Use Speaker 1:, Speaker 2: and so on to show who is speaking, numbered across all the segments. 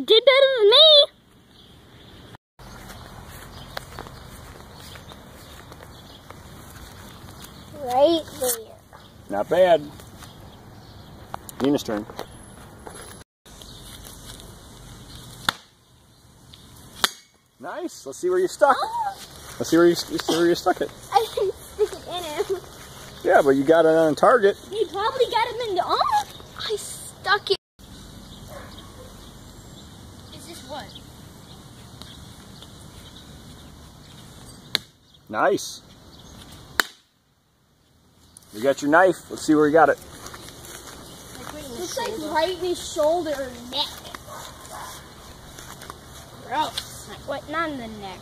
Speaker 1: did better than me. Right there.
Speaker 2: Not bad. Nina's turn. Nice. Let's see where you stuck. Let's see where you stuck it.
Speaker 1: I didn't stick it in him.
Speaker 2: Yeah, but you got it on target.
Speaker 1: You probably got him in the arm. I stuck it. Is this one?
Speaker 2: Nice. You got your knife. Let's see where you got it.
Speaker 1: Looks like right in his shoulder or neck. Gross. What? Not in the neck.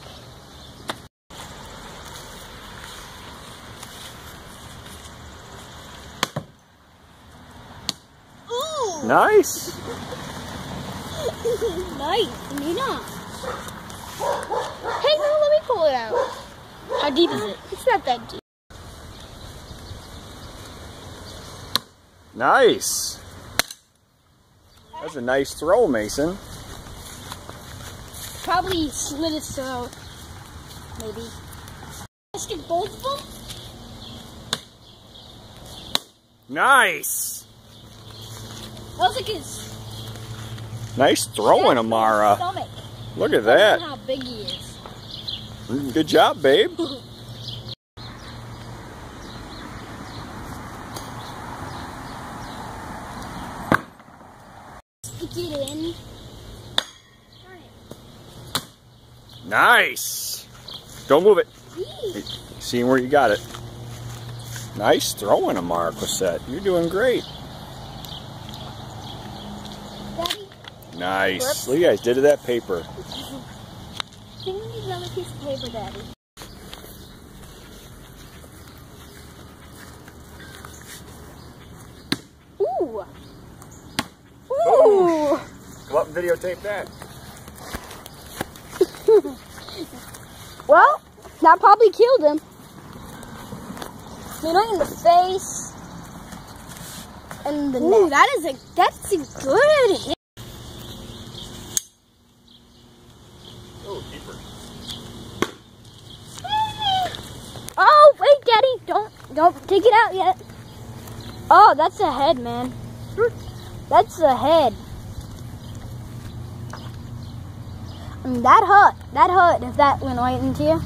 Speaker 1: Ooh.
Speaker 2: Nice.
Speaker 1: Nice, Nina. Hey, no, let me pull it out. How deep is it? It's not that deep.
Speaker 2: Nice. That's a nice throw, Mason.
Speaker 1: Probably slit his throat. Maybe. I stick both of them?
Speaker 2: Nice.
Speaker 1: That was like his
Speaker 2: Nice throwing, Amara.
Speaker 1: stomach.
Speaker 2: Look at that.
Speaker 1: How big he is.
Speaker 2: Good job, babe.
Speaker 1: Stick it in.
Speaker 2: Nice. Don't move it.
Speaker 1: Eee.
Speaker 2: Seeing where you got it. Nice throwing, Amara Quissette. You're doing great.
Speaker 1: Daddy,
Speaker 2: Nice.
Speaker 1: Whoops.
Speaker 2: Look, you guys did that paper.
Speaker 1: can we need another piece of paper, Daddy? Ooh. Ooh.
Speaker 2: Come up and videotape that.
Speaker 1: Well, that probably killed him. You know, in the face and the neck. That's a good hit.
Speaker 2: Oh, deeper.
Speaker 1: Oh, wait, Daddy, don't take it out yet. Oh, that's a head, man. That's a head. I mean, that hurt if that went right into you.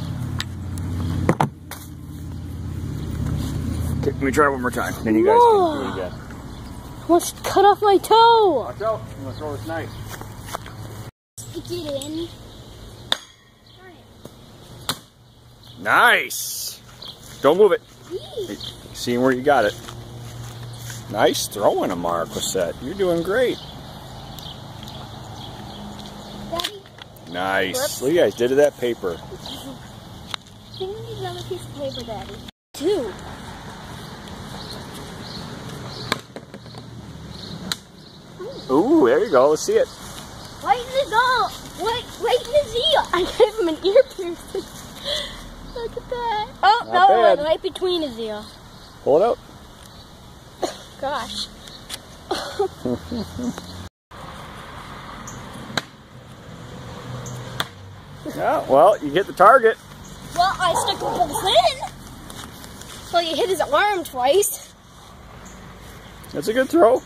Speaker 2: Okay, let me try it one more time. Then you guys
Speaker 1: Whoa.
Speaker 2: can do it again.
Speaker 1: Almost cut off my toe.
Speaker 2: Watch out. I'm going to throw this knife.
Speaker 1: Stick it in.
Speaker 2: Nice. Don't move it.
Speaker 1: Eee.
Speaker 2: Seeing where you got it. Nice throwing, Amara Quissette. You're doing great.
Speaker 1: Daddy,
Speaker 2: Nice.
Speaker 1: Whoops.
Speaker 2: Look, you guys did that paper.
Speaker 1: can we need another piece of paper, Daddy? 2.
Speaker 2: Ooh, there you go. Let's see it.
Speaker 1: Right in his arm. Right in his ear. I gave him an ear piercing. Look at that. Oh,
Speaker 2: Not
Speaker 1: no,
Speaker 2: bad.
Speaker 1: right between his ear.
Speaker 2: Pull it out.
Speaker 1: Gosh.
Speaker 2: Yeah, well, you hit the target.
Speaker 1: Well, I stuck them both in. Well, you hit his arm twice.
Speaker 2: That's a good throw.